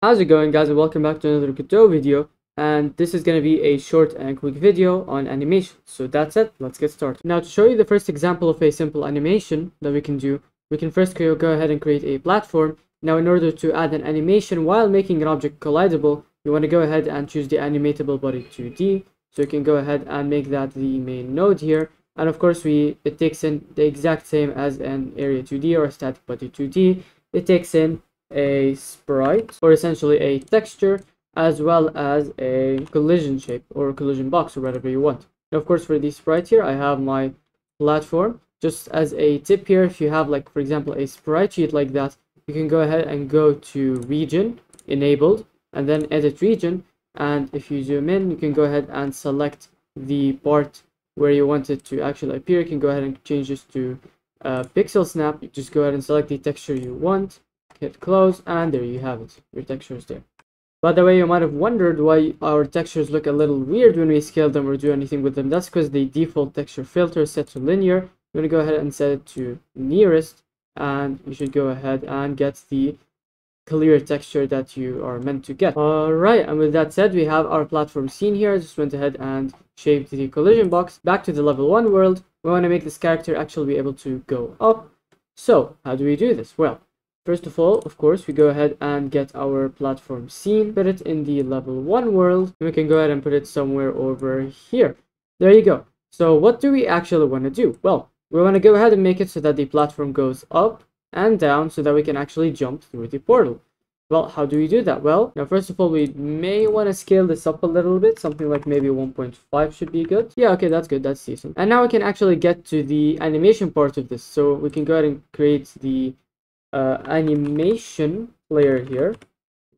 How's it going, guys, and welcome back to another Godot video. And this is going to be a short and quick video on animation. So that's it, let's get started. Now, to show you the first example of a simple animation that we can do, we can first go ahead and create a platform. Now, in order to add an animation while making an object collidable, you want to go ahead and choose the animatable body 2D. So you can go ahead and make that the main node here. And of course, it takes in the exact same as an area 2D or a static body 2D. It takes in a sprite, or essentially a texture, as well as a collision shape or collision box, or whatever you want. Now, of course, for the sprite here, I have my platform. Just as a tip here, if you have, like, for example, a sprite sheet like that, you can go ahead and go to region, enabled, and then edit region. And if you zoom in, you can go ahead and select the part where you want it to actually appear. You can go ahead and change this to pixel snap. You just go ahead and select the texture you want, hit close, and there you have it. Your texture is there. By the way, you might have wondered why our textures look a little weird when we scale them or do anything with them. That's because the default texture filter is set to linear. You want to go ahead and set it to nearest, and you should go ahead and get the clear texture that you are meant to get. Alright, and with that said, we have our platform scene here. I just went ahead and shaped the collision box. Back to the level 1 world, we want to make this character actually be able to go up. So, how do we do this? Well, first of all, of course, we go ahead and get our platform scene, put it in the level 1 world, and we can go ahead and put it somewhere over here. There you go. So what do we actually want to do? Well, we want to go ahead and make it so that the platform goes up and down so that we can actually jump through the portal. Well, how do we do that? Well, now first of all, we may want to scale this up a little bit. Something like maybe 1.5 should be good. Yeah, okay, that's good. That's decent. And now we can actually get to the animation part of this. So we can go ahead and create the animation player here,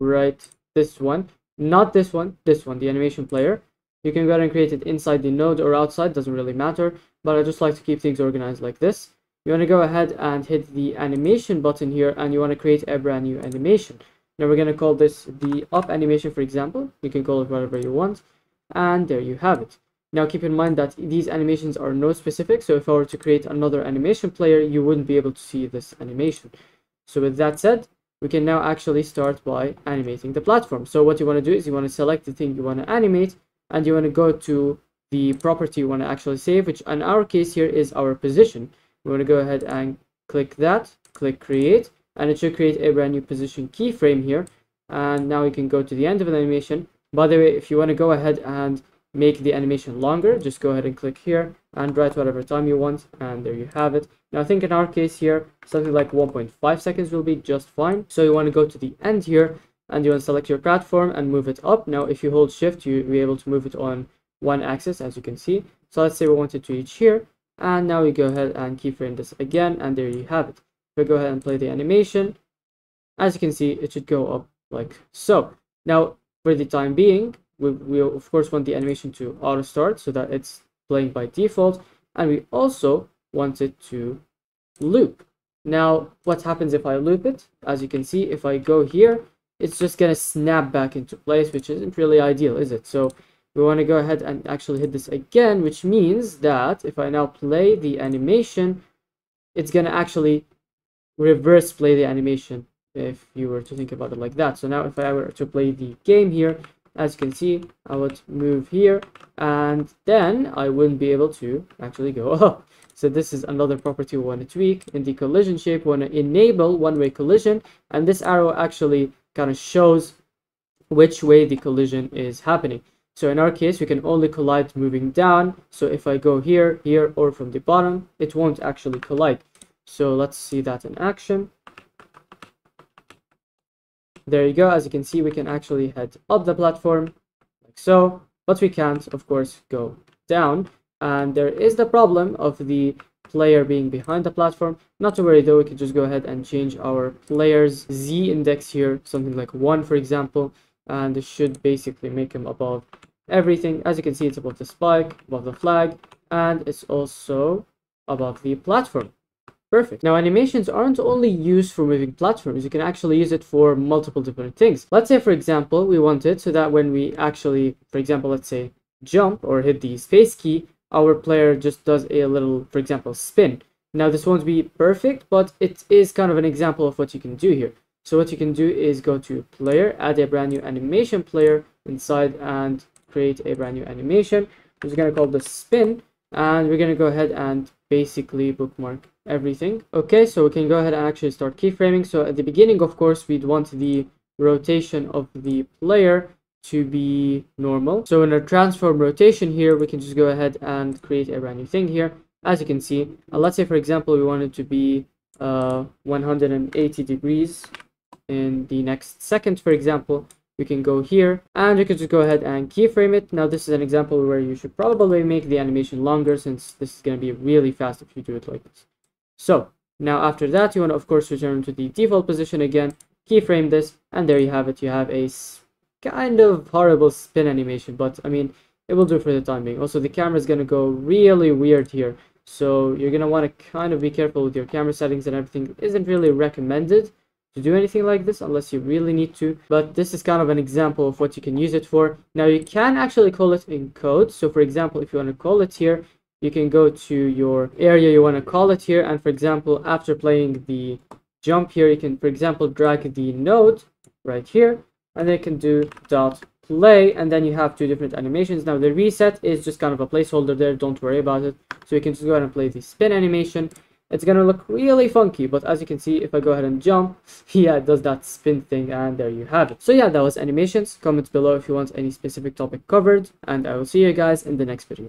right? This one, not this one, the animation player. You can go ahead and create it inside the node or outside, doesn't really matter, but I just like to keep things organized like this. You want to go ahead and hit the animation button here, and you want to create a brand new animation. Now we're going to call this the up animation, for example. You can call it whatever you want, and there you have it. Now keep in mind that these animations are node specific, so if I were to create another animation player, you wouldn't be able to see this animation. So with that said, we can now actually start by animating the platform. So what you want to do is you want to select the thing you want to animate, and you want to go to the property you want to actually save, which in our case here is our position. We want to go ahead and click that, click create, and it should create a brand new position keyframe here. And now we can go to the end of an animation. By the way, if you want to go ahead and make the animation longer, just go ahead and click here and write whatever time you want, and there you have it. Now I think in our case here, something like 1.5 seconds will be just fine. So you want to go to the end here, and you want to select your platform and move it up. Now if you hold shift, you'll be able to move it on one axis, as you can see. So let's say we want it to reach here, and now we go ahead and keyframe this again, and there you have it. If we go ahead and play the animation, as you can see, it should go up like so. Now for the time being, we of course want the animation to auto start so that it's playing by default, and we also want it to loop. Now what happens if I loop it? As you can see, if I go here, it's just gonna snap back into place, which isn't really ideal, is it? So we want to go ahead and actually hit this again, which means that if I now play the animation, it's gonna actually reverse play the animation, if you were to think about it like that. So now if I were to play the game here, as you can see, I would move here, and then I wouldn't be able to actually go up. So this is another property we want to tweak. In the collision shape, we want to enable one-way collision, and this arrow actually kind of shows which way the collision is happening. So in our case, we can only collide moving down. So if I go here, here, or from the bottom, it won't actually collide. So let's see that in action. There you go. As you can see, we can actually head up the platform like so, but we can't, of course, go down. And there is the problem of the player being behind the platform. Not to worry though, we can just go ahead and change our player's Z index here, something like 1, for example, and this should basically make him above everything. As you can see, it's above the spike, above the flag, and it's also above the platform. Perfect. Now animations aren't only used for moving platforms, you can actually use it for multiple different things. Let's say, for example, we want it so that when we actually, for example, let's say jump or hit the space key, our player just does a little, for example, spin. Now this won't be perfect, but it is kind of an example of what you can do here. So what you can do is go to player, add a brand new animation player inside, and create a brand new animation. We're just going to call this spin, and we're going to go ahead and basically bookmark everything. Okay, so we can go ahead and actually start keyframing. So at the beginning, of course, we'd want the rotation of the player to be normal. So in our transform rotation here, we can just go ahead and create a brand new thing here. As you can see, let's say for example we want it to be 180 degrees in the next second, for example. We can go here and we can just go ahead and keyframe it. Now this is an example where you should probably make the animation longer, since this is going to be really fast if you do it like this. So now after that, you want to of course return to the default position again, keyframe this, and there you have it. You have a kind of horrible spin animation, but I mean, it will do for the time being. Also, the camera is going to go really weird here, so you're going to want to kind of be careful with your camera settings and everything. It isn't really recommended to do anything like this unless you really need to, but this is kind of an example of what you can use it for. Now you can actually call it in code. So for example, if you want to call it here, you can go to your area you want to call it here, and for example, after playing the jump here, you can for example drag the node right here, and then you can do dot play, and then you have two different animations. Now the reset is just kind of a placeholder there, don't worry about it. So you can just go ahead and play the spin animation. It's gonna look really funky, but as you can see, if I go ahead and jump, yeah, it does that spin thing, and there you have it. So yeah, that was animations. Comment below if you want any specific topic covered, and I will see you guys in the next video.